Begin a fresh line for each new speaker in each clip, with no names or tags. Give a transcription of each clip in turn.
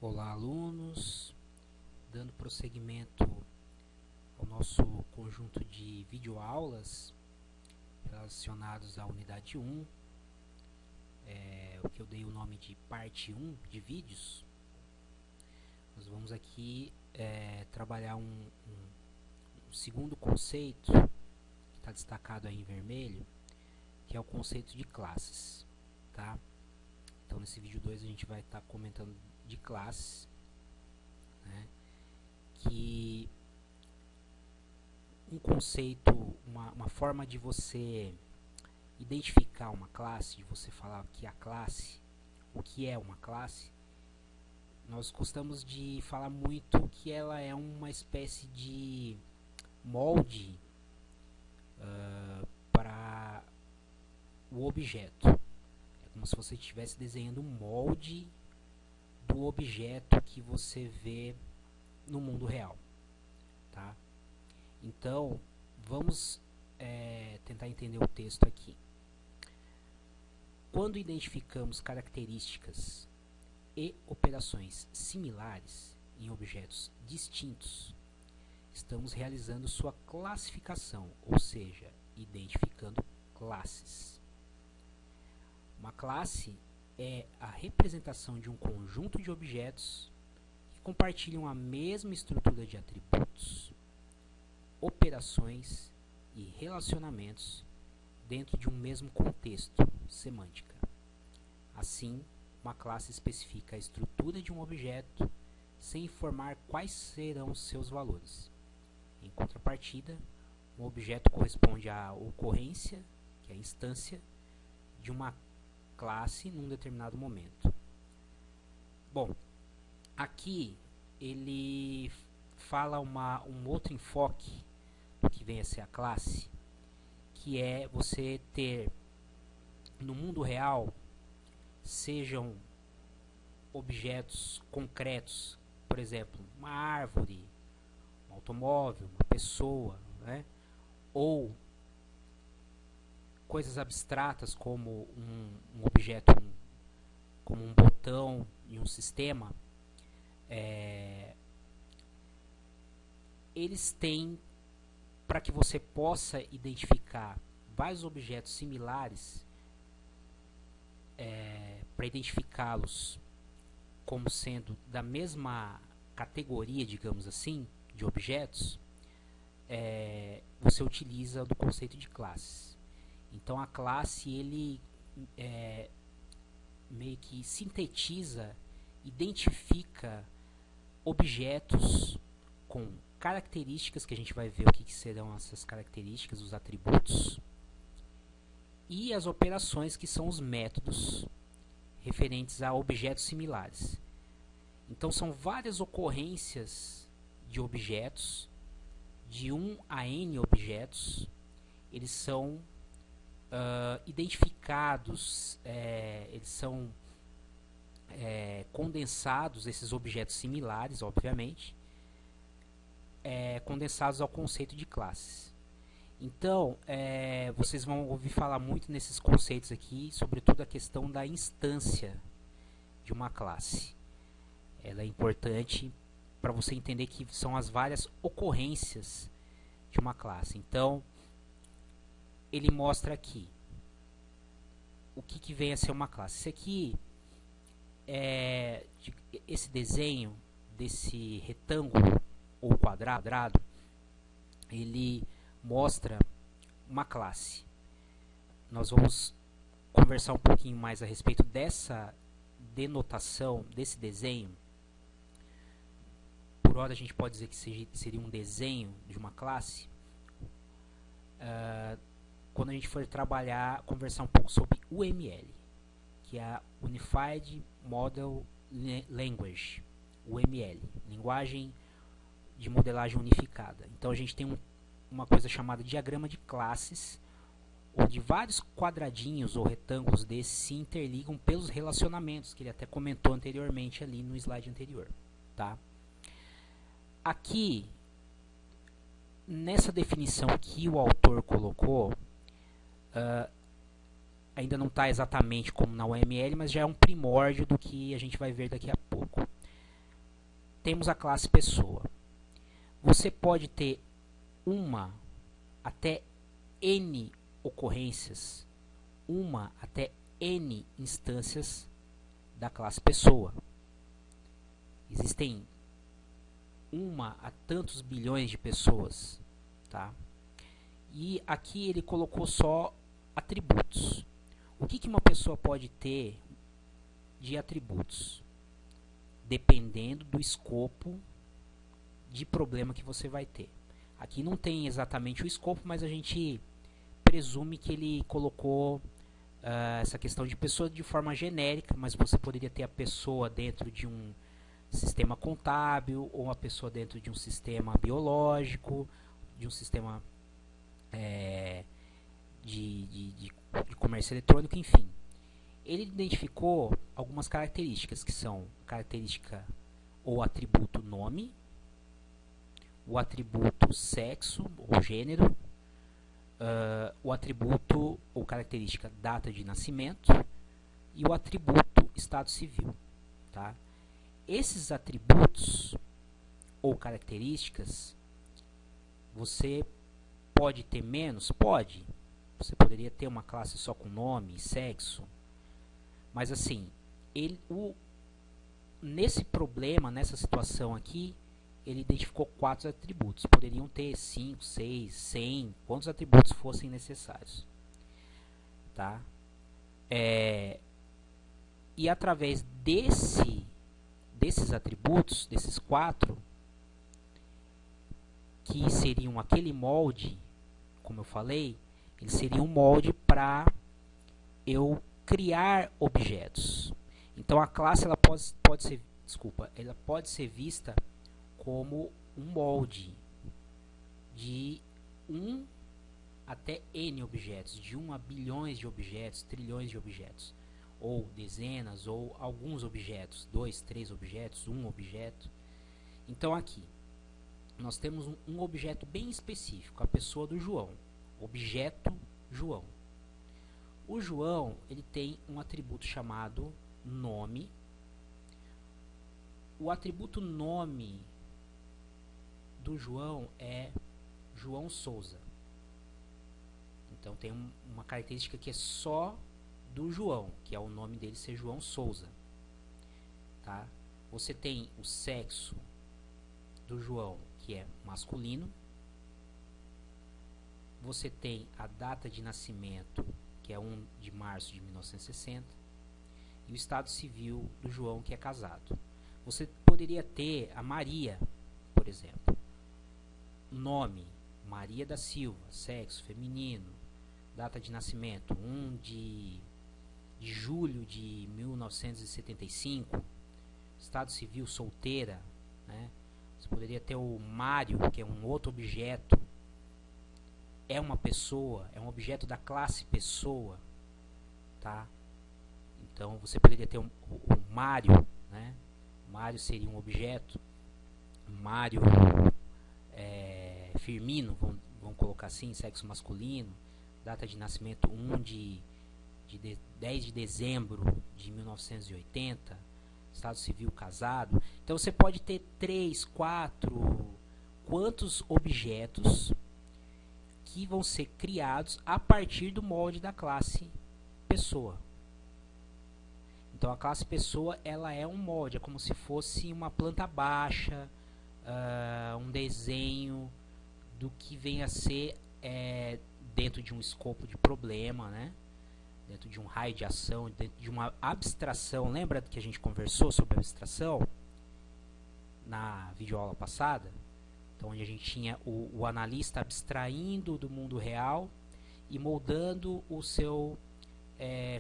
Olá, alunos! Dando prosseguimento ao nosso conjunto de videoaulas relacionados à unidade 1, o que eu dei o nome de parte 1 de vídeos. Nós vamos aqui trabalhar um segundo conceito, que está destacado aí em vermelho, que é o conceito de classes, tá? Então, nesse vídeo 2 a gente vai estar comentando de classes, né? Que um conceito, uma forma de você identificar uma classe, de você falar que a classe, o que é uma classe, nós gostamos de falar muito que ela é uma espécie de molde para o objeto. É como se você estivesse desenhando um molde do objeto que você vê no mundo real, tá? Então, vamos tentar entender o texto aqui. Quando identificamos características e operações similares em objetos distintos, estamos realizando sua classificação, ou seja, identificando classes. Uma classe é a representação de um conjunto de objetos que compartilham a mesma estrutura de atributos, operações e relacionamentos dentro de um mesmo contexto, semântica. Assim, uma classe especifica a estrutura de um objeto sem informar quais serão seus valores. Em contrapartida, um objeto corresponde à ocorrência, que é a instância, de uma classe num determinado momento. Bom, aqui ele fala um outro enfoque do que vem a ser a classe, que é você ter no mundo real, sejam objetos concretos, por exemplo, uma árvore, um automóvel, uma pessoa, né? Ou coisas abstratas como um objeto, como um botão em um sistema, eles têm, para que você possa identificar vários objetos similares, para identificá-los como sendo da mesma categoria, digamos assim, de objetos, você utiliza do conceito de classes. Então a classe ele meio que sintetiza, identifica objetos com características, que a gente vai ver o que serão essas características, os atributos, e as operações, que são os métodos referentes a objetos similares. Então são várias ocorrências de objetos, de 1 a n objetos. Eles são identificados, eles são condensados, esses objetos similares, obviamente, condensados ao conceito de classes. Então, vocês vão ouvir falar muito nesses conceitos aqui, sobretudo a questão da instância de uma classe. Ela é importante para você entender que são as várias ocorrências de uma classe. Então, ele mostra aqui o que vem a ser uma classe. Esse aqui esse desenho desse retângulo ou quadrado, ele mostra uma classe. Nós vamos conversar um pouquinho mais a respeito dessa denotação, desse desenho. Por hora a gente pode dizer que seria um desenho de uma classe. Quando a gente for conversar um pouco sobre UML, que é a Unified Model Language, UML, linguagem de modelagem unificada. Então a gente tem uma coisa chamada diagrama de classes, onde vários quadradinhos ou retângulos desses se interligam pelos relacionamentos, que ele até comentou anteriormente ali no slide anterior, tá? Aqui, nessa definição que o autor colocou, ainda não está exatamente como na UML, mas já é um primórdio do que a gente vai ver daqui a pouco. temos a classe pessoa. Você pode ter uma até N ocorrências, uma até N instâncias da classe pessoa. Existem uma a tantos bilhões de pessoas, tá? E aqui ele colocou só atributos. O que uma pessoa pode ter de atributos? Dependendo do escopo de problema que você vai ter. Aqui não tem exatamente o escopo, mas a gente presume que ele colocou essa questão de pessoa de forma genérica, mas você poderia ter a pessoa dentro de um sistema contábil, ou a pessoa dentro de um sistema biológico, de um sistema de comércio eletrônico, enfim. Ele identificou algumas características, que são característica ou atributo nome, o atributo sexo ou gênero, o atributo ou característica data de nascimento e o atributo estado civil. Tá? Esses atributos ou características, você pode ter menos? Pode. Você poderia ter uma classe só com nome e sexo. Mas assim, nesse problema, nessa situação aqui, ele identificou 4 atributos. Poderiam ter 5, 6, 100, quantos atributos fossem necessários. Tá? E através desses atributos, desses 4, que seriam aquele molde, como eu falei, ele seria um molde para eu criar objetos. Então a classe ela pode ser vista como um molde de 1 até N objetos, de 1 a bilhões de objetos, trilhões de objetos, ou dezenas, ou alguns objetos, 2, 3 objetos, 1 objeto. Então aqui nós temos um objeto bem específico, a pessoa do João, objeto João. O João ele tem um atributo chamado nome. O atributo nome do João é João Souza. Então tem uma característica que é só do João, que é o nome dele ser João Souza. Tá? Você tem o sexo do João, que é masculino. Você tem a data de nascimento, que é 1 de março de 1960. E o estado civil do João, que é casado. Você poderia ter a Maria, por exemplo. Nome, Maria da Silva. Sexo, feminino. Data de nascimento, 1 de julho de 1975. Estado civil, solteira. Né? Você poderia ter o Mário, que é um outro objeto. É uma pessoa, é um objeto da classe pessoa. Tá? Então você poderia ter o Mário, né? Mário seria um objeto. Mário Firmino, vamos colocar assim, sexo masculino. Data de nascimento 10 de dezembro de 1980. Estado civil, casado. Então você pode ter 3, 4, quantos objetos que vão ser criados a partir do molde da classe pessoa. Então a classe pessoa ela é um molde, é como se fosse uma planta baixa, um desenho do que vem a ser dentro de um escopo de problema, né? Dentro de um raio de ação, dentro de uma abstração. Lembra que a gente conversou sobre abstração na videoaula passada? Então, onde a gente tinha o analista abstraindo do mundo real e moldando o seu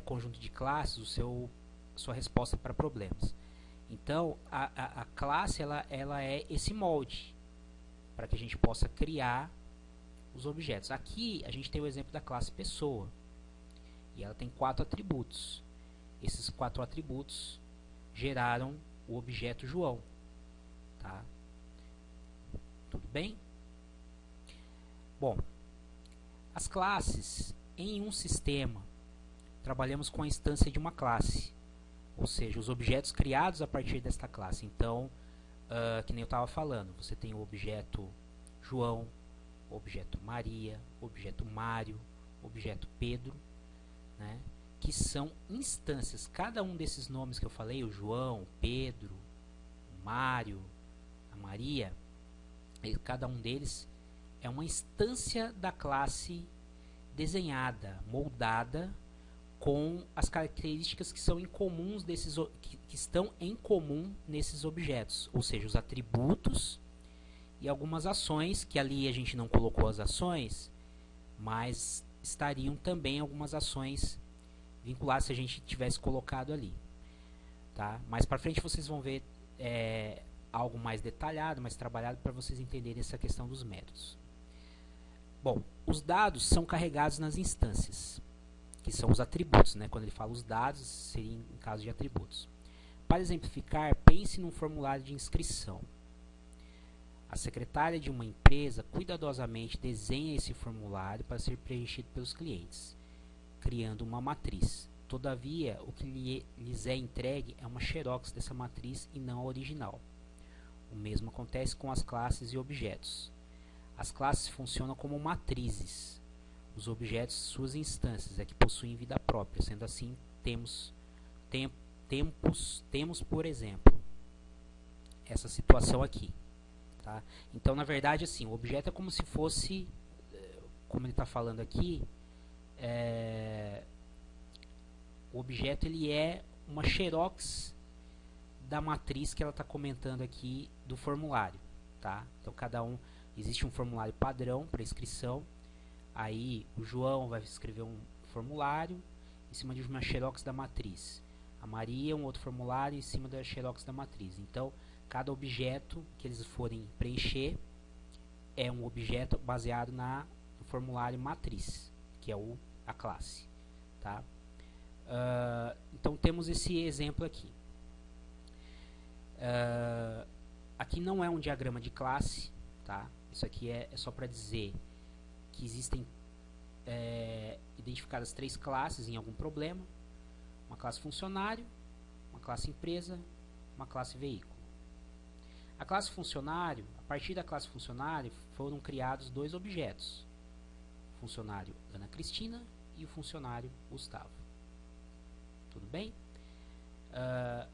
conjunto de classes, sua resposta para problemas. Então, a classe ela é esse molde para que a gente possa criar os objetos. Aqui a gente tem o exemplo da classe pessoa. E ela tem 4 atributos. Esses 4 atributos geraram o objeto João. Tá? Tudo bem? Bom, as classes em um sistema, trabalhamos com a instância de uma classe. Ou seja, os objetos criados a partir desta classe. Então, que nem eu estava falando, você tem o objeto João, o objeto Maria, o objeto Mário, o objeto Pedro, né, que são instâncias. Cada um desses nomes que eu falei, o João, o Pedro, o Mário, a Maria, cada um deles é uma instância da classe desenhada, moldada com as características que são incomuns que estão em comum nesses objetos, ou seja, os atributos e algumas ações, que ali a gente não colocou as ações, mas estariam também algumas ações vinculadas se a gente tivesse colocado ali. Tá? Mais para frente vocês vão ver algo mais detalhado, mais trabalhado, para vocês entenderem essa questão dos métodos. Bom, os dados são carregados nas instâncias, que são os atributos, né? Quando ele fala os dados, seria em caso de atributos. Para exemplificar, pense num formulário de inscrição. A secretária de uma empresa cuidadosamente desenha esse formulário para ser preenchido pelos clientes, criando uma matriz. Todavia, o que lhes é entregue é uma xerox dessa matriz e não a original. O mesmo acontece com as classes e objetos. As classes funcionam como matrizes. Os objetos, suas instâncias, é que possuem vida própria. Sendo assim, temos, por exemplo, essa situação aqui. Tá? Então, na verdade, assim, o objeto é como se fosse, como ele está falando aqui, o objeto ele é uma xerox da matriz que ela está comentando aqui do formulário. Tá? Então, cada um, existe um formulário padrão para inscrição. Aí o João vai escrever um formulário em cima de uma xerox da matriz. A Maria um outro formulário em cima da xerox da matriz. Então, cada objeto que eles forem preencher é um objeto baseado no formulário matriz, que é a classe. Tá? Então, temos esse exemplo aqui. Aqui não é um diagrama de classe. Tá? Isso aqui é só para dizer que existem identificadas 3 classes em algum problema: uma classe funcionário, uma classe empresa, uma classe veículo. A classe funcionário, a partir da classe funcionário foram criados 2 objetos: o funcionário Ana Cristina e o funcionário Gustavo. Tudo bem?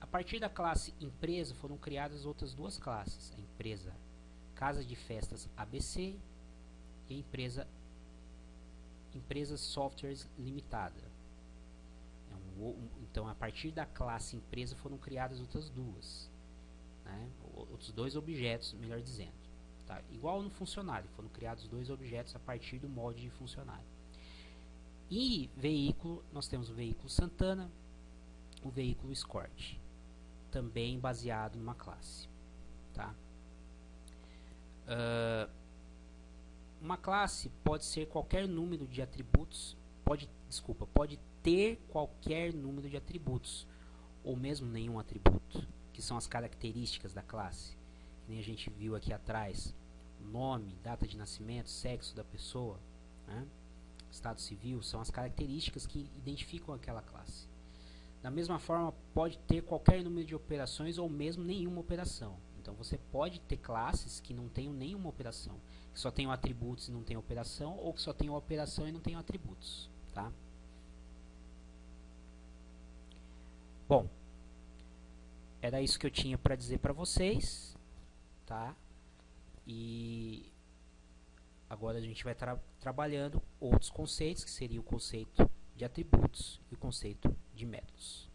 A partir da classe empresa foram criadas outras 2 classes: a empresa Casa de Festas ABC e a empresa Softwares Limitada. Então, a partir da classe empresa foram criadas outras 2, né? Outros 2 objetos, melhor dizendo. Tá? Igual no funcionário, foram criados 2 objetos a partir do molde de funcionário. E veículo, nós temos o veículo Santana, o veículo Escort, também baseado numa classe. Tá? Uma classe pode ser qualquer número de atributos, pode ter qualquer número de atributos, ou mesmo nenhum atributo, que são as características da classe. Que nem a gente viu aqui atrás: nome, data de nascimento, sexo da pessoa, né? Estado civil, são as características que identificam aquela classe. Da mesma forma, pode ter qualquer número de operações ou mesmo nenhuma operação. Então, você pode ter classes que não tenham nenhuma operação, que só tenham atributos e não tenham operação, ou que só tenham operação e não tenham atributos. Tá? Bom, era isso que eu tinha para dizer para vocês. Tá? E agora a gente vai trabalhando outros conceitos, que seria o conceito de atributos e o conceito de métodos.